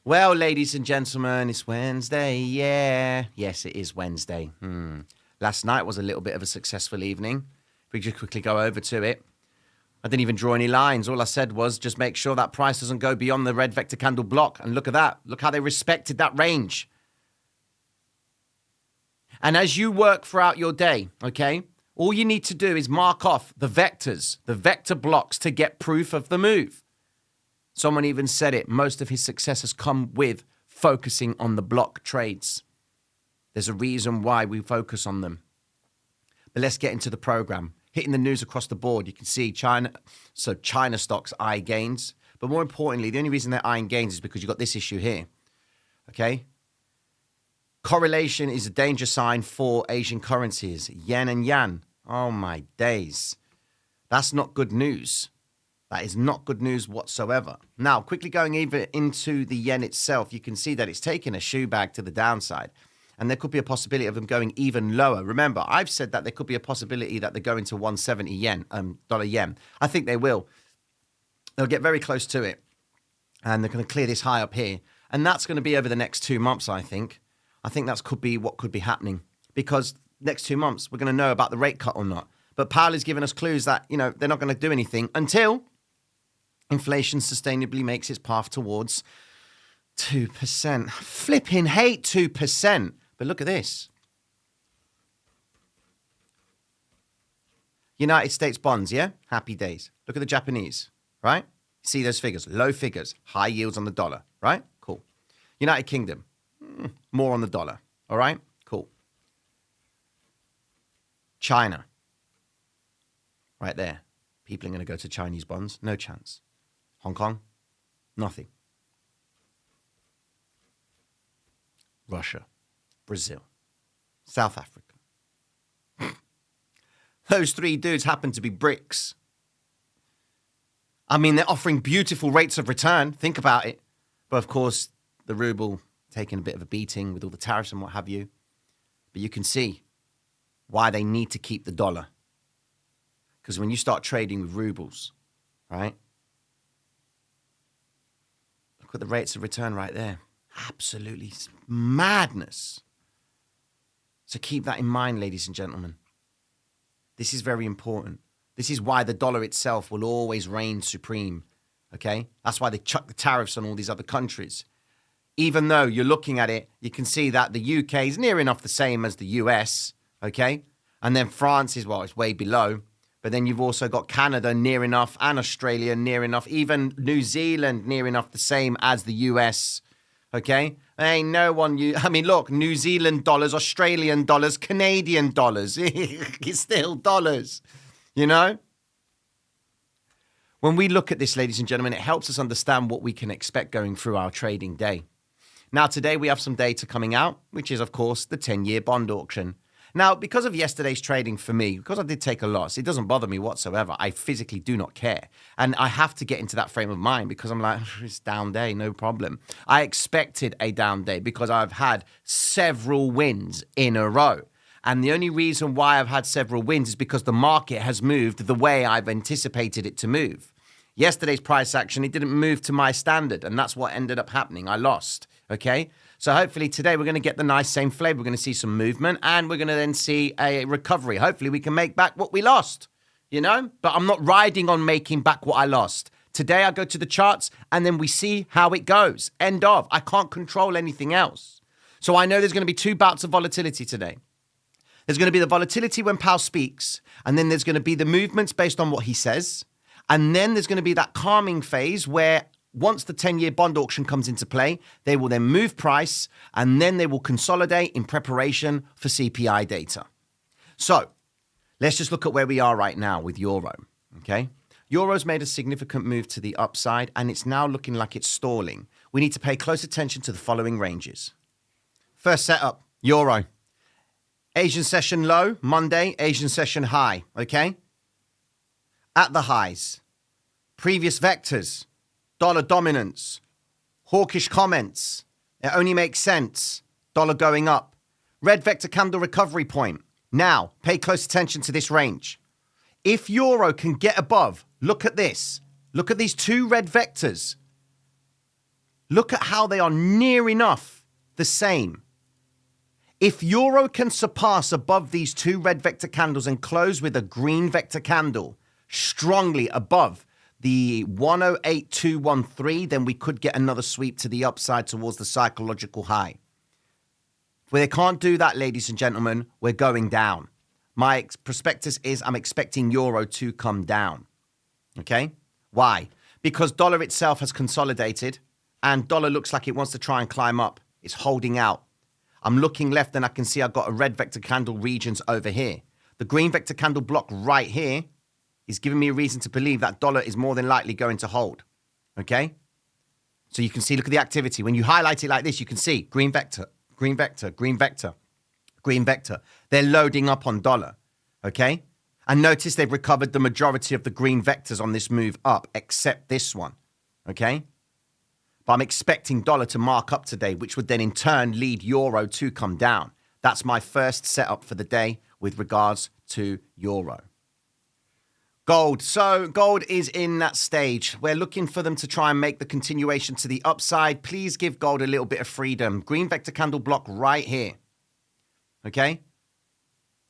Well, ladies and gentlemen, it's Wednesday. Yeah. Yes, it is Wednesday. Last night was a little bit of a successful evening. If we just quickly go over to it. I didn't even draw any lines. All I said was just make sure that price doesn't go beyond the red vector candle block. And look at that. Look how they respected that range. And as you work throughout your day, okay, all you need to do is mark off the vectors, the vector blocks to get proof of the move. Someone even said it. Most of his success has come with focusing on the block trades. There's a reason why we focus on them. But let's get into the program. Hitting the news across the board, you can see China stocks eye gains. But more importantly, the only reason they're eyeing gains is because you've got this issue here. Okay? Correlation is a danger sign for Asian currencies. Yen and yuan. Oh my days. That's not good news. That is not good news whatsoever. Now, quickly going even into the yen itself, you can see that it's taken a shoe bag to the downside. And there could be a possibility of them going even lower. Remember, I've said that there could be a possibility that they go into 170 yen, dollar yen. I think they will. They'll get very close to it. And they're going to clear this high up here. And that's going to be over the next 2 months, I think. I think that could be what could be happening. Because next 2 months, we're going to know about the rate cut or not. But Powell has given us clues that, they're not going to do anything until inflation sustainably makes its path towards 2%. Flipping hate 2%. But look at this. United States bonds, yeah? Happy days. Look at the Japanese, right? See those figures. Low figures. High yields on the dollar, right? Cool. United Kingdom. More on the dollar. All right? Cool. China. Right there. People are going to go to Chinese bonds. No chance. Hong Kong, nothing. Russia, Brazil, South Africa. Those three dudes happen to be BRICS. I mean, they're offering beautiful rates of return. Think about it. But of course, the ruble taking a bit of a beating with all the tariffs and what have you. But you can see why they need to keep the dollar. Because when you start trading with rubles, right? Look at the rates of return right there. Absolutely madness. So keep that in mind, ladies and gentlemen. This is very important. This is why the dollar itself will always reign supreme, okay? That's why they chuck the tariffs on all these other countries. Even though you're looking at it, you can see that the UK is near enough the same as the US, okay? And then France is, it's way below. But then you've also got Canada near enough and Australia near enough. Even New Zealand near enough the same as the US. Okay? Ain't no one... look, New Zealand dollars, Australian dollars, Canadian dollars. It's still dollars. When we look at this, ladies and gentlemen, it helps us understand what we can expect going through our trading day. Now, today we have some data coming out, which is, of course, the 10-year bond auction. Now, because of yesterday's trading for me, because I did take a loss, it doesn't bother me whatsoever. I physically do not care. And I have to get into that frame of mind because I'm like, it's down day, no problem. I expected a down day because I've had several wins in a row. And the only reason why I've had several wins is because the market has moved the way I've anticipated it to move. Yesterday's price action, it didn't move to my standard. And that's what ended up happening. I lost. Okay? So hopefully today we're going to get the nice same flavor. We're going to see some movement and we're going to then see a recovery. Hopefully we can make back what we lost, But I'm not riding on making back what I lost. Today I go to the charts and then we see how it goes. End of. I can't control anything else. So I know there's going to be 2 bouts of volatility today. There's going to be the volatility when Powell speaks, and then there's going to be the movements based on what he says. And then there's going to be that calming phase where once the 10-year bond auction comes into play, they will then move price and then they will consolidate in preparation for CPI data. So let's just look at where we are right now with Euro, okay? Euro's made a significant move to the upside and it's now looking like it's stalling. We need to pay close attention to the following ranges. First setup, Euro. Asian session low, Monday, Asian session high, okay? At the highs, previous vectors, dollar dominance, hawkish comments, it only makes sense, dollar going up, red vector candle recovery point. Now, pay close attention to this range. If Euro can get above, look at this, look at these 2 red vectors. Look at how they are near enough the same. If euro can surpass above these two red vector candles and close with a green vector candle strongly above the 108,213, then we could get another sweep to the upside towards the psychological high. Where they can't do that, ladies and gentlemen, we're going down. My prospectus is I'm expecting euro to come down. Okay? Why? Because dollar itself has consolidated and dollar looks like it wants to try and climb up. It's holding out. I'm looking left and I can see I've got a red vector candle regions over here. The green vector candle block right here is giving me a reason to believe that dollar is more than likely going to hold. Okay? So you can see, look at the activity. When you highlight it like this, you can see green vector, green vector, green vector, green vector. They're loading up on dollar. Okay? And notice they've recovered the majority of the green vectors on this move up, except this one. Okay? But I'm expecting dollar to mark up today, which would then in turn lead euro to come down. That's my first setup for the day with regards to euro. Gold. So gold is in that stage. We're looking for them to try and make the continuation to the upside. Please give gold a little bit of freedom. Green vector candle block right here. Okay?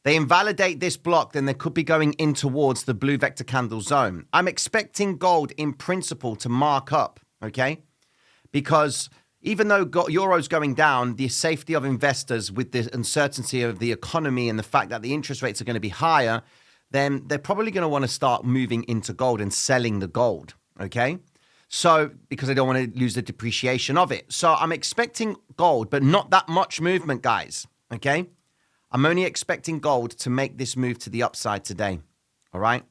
They invalidate this block, then they could be going in towards the blue vector candle zone. I'm expecting gold in principle to mark up. Okay? Because even though euro's going down, the safety of investors with the uncertainty of the economy and the fact that the interest rates are going to be higher, then they're probably going to want to start moving into gold and selling the gold, okay? So, because they don't want to lose the depreciation of it. So I'm expecting gold, but not that much movement, guys, okay? I'm only expecting gold to make this move to the upside today, all right?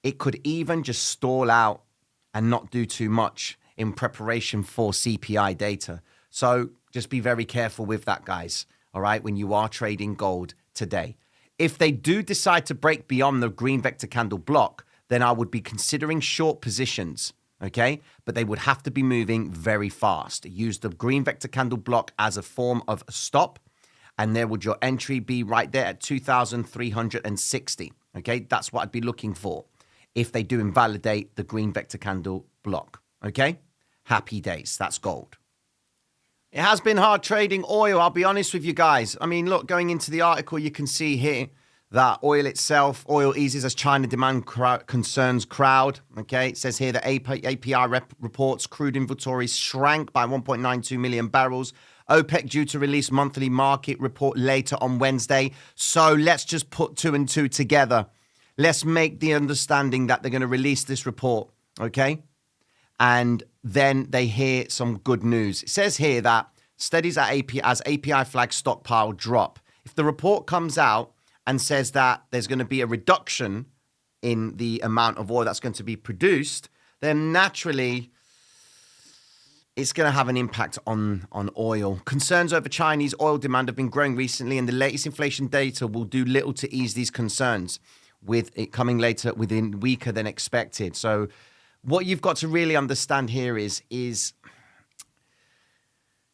It could even just stall out and not do too much in preparation for CPI data. So just be very careful with that, guys, all right, when you are trading gold today. If they do decide to break beyond the green vector candle block, then I would be considering short positions, okay? But they would have to be moving very fast. Use the green vector candle block as a form of a stop, and there would your entry be right there at 2,360, okay? That's what I'd be looking for if they do invalidate the green vector candle block. Okay? Happy days. That's gold. It has been hard trading oil, I'll be honest with you guys. I mean, look, going into the article, you can see here that oil itself, oil eases as China demand concerns crowd. Okay? It says here that API reports crude inventories shrank by 1.92 million barrels. OPEC due to release monthly market report later on Wednesday. So let's just put two and two together. Let's make the understanding that they're going to release this report. Okay? And then they hear some good news. It says here that studies at API flag stockpile drop. If the report comes out and says that there's going to be a reduction in the amount of oil that's going to be produced, then naturally it's going to have an impact on oil. Concerns over Chinese oil demand have been growing recently, and the latest inflation data will do little to ease these concerns, with it coming later within weaker than expected. So what you've got to really understand here is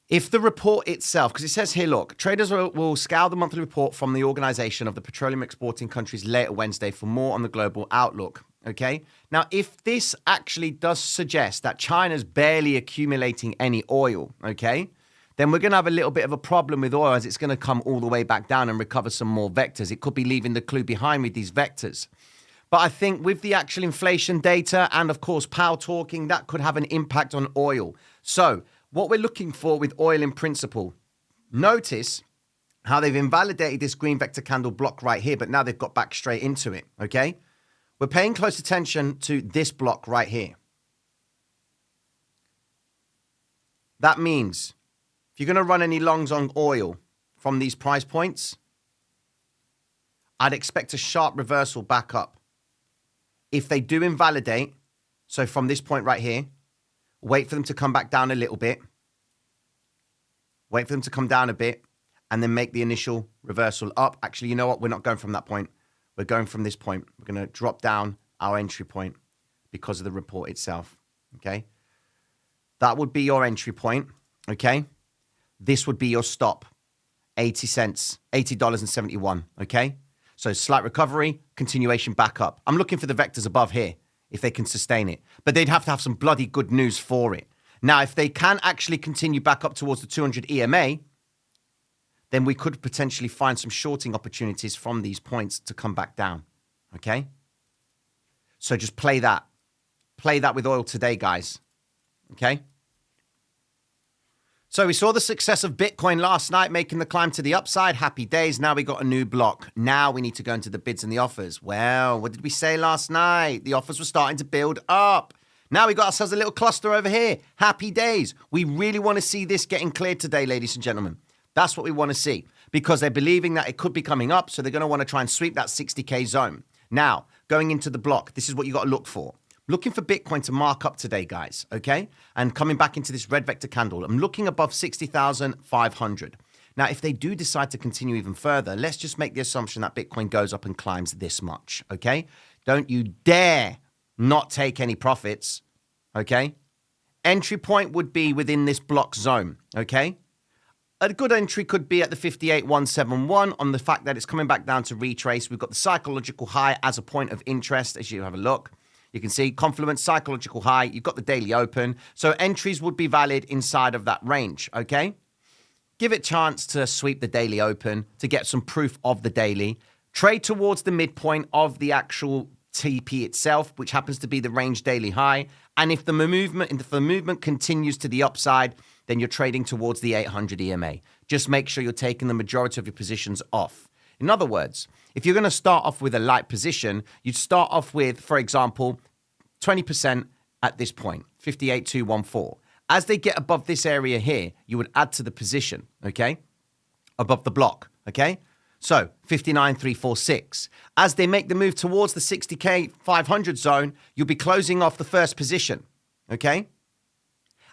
if the report itself, because it says here, look, traders will scour the monthly report from the Organization of the Petroleum Exporting Countries later Wednesday for more on the global outlook, okay? Now, if this actually does suggest that China's barely accumulating any oil, okay, then we're going to have a little bit of a problem with oil as it's going to come all the way back down and recover some more vectors. It could be leaving the clue behind with these vectors. But I think with the actual inflation data and, of course, Powell talking, that could have an impact on oil. So what we're looking for with oil in principle, notice how they've invalidated this green vector candle block right here, but now they've got back straight into it, okay? We're paying close attention to this block right here. That means if you're going to run any longs on oil from these price points, I'd expect a sharp reversal back up. If they do invalidate, so from this point right here, wait for them to come back down a little bit, wait for them to come down a bit, and then make the initial reversal up. Actually, you know what? We're not going from that point. We're going from this point. We're going to drop down our entry point because of the report itself, okay? That would be your entry point, okay? This would be your stop, 80 cents, $80.71, okay? So slight recovery, continuation back up. I'm looking for the vectors above here if they can sustain it. But they'd have to have some bloody good news for it. Now, if they can actually continue back up towards the 200 EMA, then we could potentially find some shorting opportunities from these points to come back down, okay? So just play that. Play that with oil today, guys, okay? So we saw the success of Bitcoin last night, making the climb to the upside. Happy days. Now we got a new block. Now we need to go into the bids and the offers. Well, what did we say last night? The offers were starting to build up. Now we got ourselves a little cluster over here. Happy days. We really want to see this getting cleared today, ladies and gentlemen. That's what we want to see because they're believing that it could be coming up. So they're going to want to try and sweep that 60K zone. Now, going into the block, this is what you got to look for. Looking for Bitcoin to mark up today, guys, okay? And coming back into this red vector candle, I'm looking above 60,500. Now, if they do decide to continue even further, let's just make the assumption that Bitcoin goes up and climbs this much, okay? Don't you dare not take any profits, okay? Entry point would be within this block zone, okay? A good entry could be at the 58,171 on the fact that it's coming back down to retrace. We've got the psychological high as a point of interest as you have a look. You can see confluence, psychological high. You've got the daily open. So entries would be valid inside of that range, okay? Give it a chance to sweep the daily open to get some proof of the daily. Trade towards the midpoint of the actual TP itself, which happens to be the range daily high. And if the movement continues to the upside, then you're trading towards the 800 EMA. Just make sure you're taking the majority of your positions off. In other words, if you're going to start off with a light position, you'd start off with, for example, 20% at this point, 58,214. As they get above this area here, you would add to the position, okay? Above the block, okay? So 59,346. As they make the move towards the 60K 500 zone, you'll be closing off the first position, okay?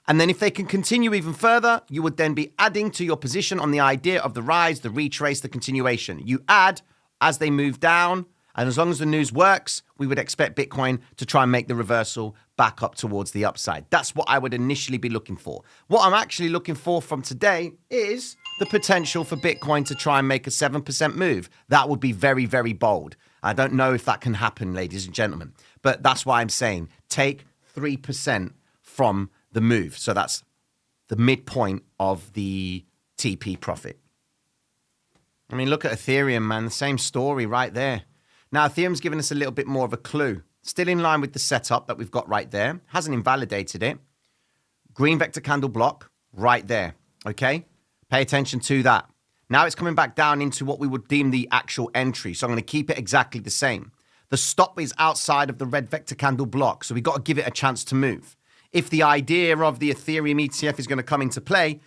And then if they can continue even further, you would then be adding to your position on the idea of the rise, the retrace, the continuation. You add as they move down, and as long as the news works, we would expect Bitcoin to try and make the reversal back up towards the upside. That's what I would initially be looking for. What I'm actually looking for from today is the potential for Bitcoin to try and make a 7% move. That would be very, very bold. I don't know if that can happen, ladies and gentlemen, but that's why I'm saying take 3% from the move. So that's the midpoint of the TP profit. I mean, look at Ethereum, man. The same story right there. Now, Ethereum's given us a little bit more of a clue. Still in line with the setup that we've got right there. Hasn't invalidated it. Green vector candle block right there. Okay? Pay attention to that. Now it's coming back down into what we would deem the actual entry. So I'm going to keep it exactly the same. The stop is outside of the red vector candle block. So we've got to give it a chance to move. If the idea of the Ethereum ETF is going to come into play,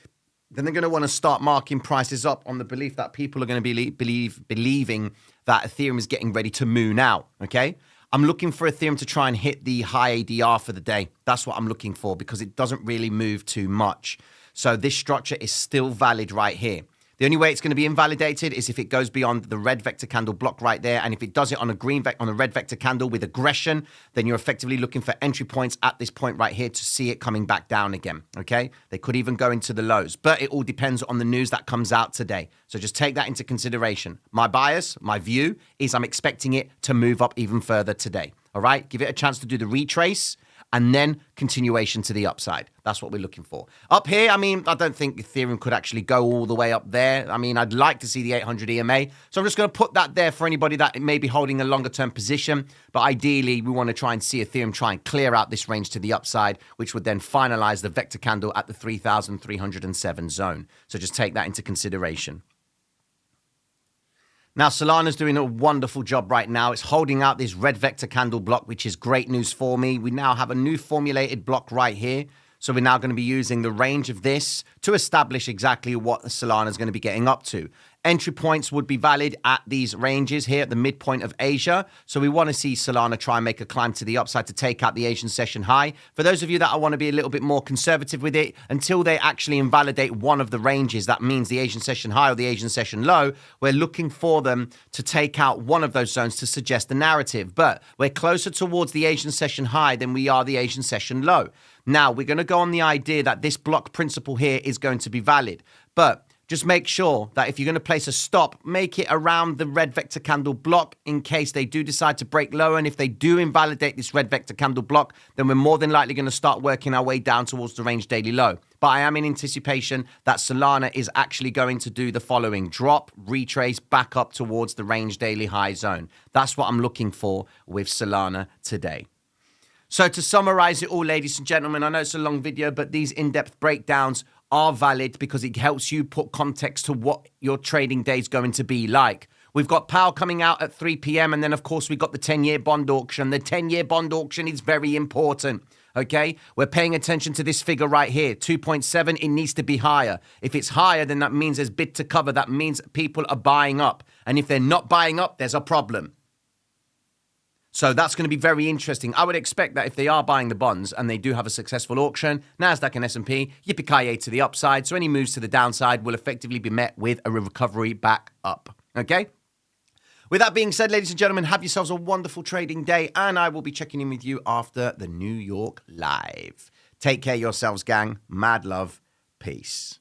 then they're going to want to start marking prices up on the belief that people are going to be believing that Ethereum is getting ready to moon out, okay? I'm looking for Ethereum to try and hit the high ADR for the day. That's what I'm looking for because it doesn't really move too much. So this structure is still valid right here. The only way it's going to be invalidated is if it goes beyond the red vector candle block right there. And if it does it on a red vector candle with aggression, then you're effectively looking for entry points at this point right here to see it coming back down again, okay? They could even go into the lows, but it all depends on the news that comes out today. So just take that into consideration. My bias, my view is I'm expecting it to move up even further today, all right? Give it a chance to do the retrace and then continuation to the upside. That's what we're looking for. Up here, I mean, I don't think Ethereum could actually go all the way up there. I mean, I'd like to see the 800 EMA. So I'm just going to put that there for anybody that may be holding a longer term position. But ideally, we want to try and see Ethereum try and clear out this range to the upside, which would then finalize the vector candle at the 3,307 zone. So just take that into consideration. Now, Solana's doing a wonderful job right now. It's holding out this red vector candle block, which is great news for me. We now have a new formulated block right here. So we're now going to be using the range of this to establish exactly what Solana is going to be getting up to. Entry points would be valid at these ranges here at the midpoint of Asia. So we want to see Solana try and make a climb to the upside to take out the Asian session high. For those of you that want to be a little bit more conservative with it, until they actually invalidate one of the ranges, that means the Asian session high or the Asian session low, we're looking for them to take out one of those zones to suggest the narrative. But we're closer towards the Asian session high than we are the Asian session low. Now, we're going to go on the idea that this block principle here is going to be valid. But just make sure that if you're going to place a stop, make it around the red vector candle block in case they do decide to break lower. And if they do invalidate this red vector candle block, then we're more than likely going to start working our way down towards the range daily low. But I am in anticipation that Solana is actually going to do the following: drop, retrace, back up towards the range daily high zone. That's what I'm looking for with Solana today. So to summarize it all, ladies and gentlemen, I know it's a long video, but these in-depth breakdowns are valid because it helps you put context to what your trading day is going to be like. We've got Powell coming out at 3 p.m. And then, of course, we've got the 10-year bond auction. The 10-year bond auction is very important. Okay, we're paying attention to this figure right here, 2.7. It needs to be higher. If it's higher, then that means there's bid to cover. That means people are buying up. And if they're not buying up, there's a problem. So that's going to be very interesting. I would expect that if they are buying the bonds and they do have a successful auction, NASDAQ and S&P, yippee-ki-yay to the upside. So any moves to the downside will effectively be met with a recovery back up. Okay? With that being said, ladies and gentlemen, have yourselves a wonderful trading day, and I will be checking in with you after the New York Live. Take care of yourselves, gang. Mad love. Peace.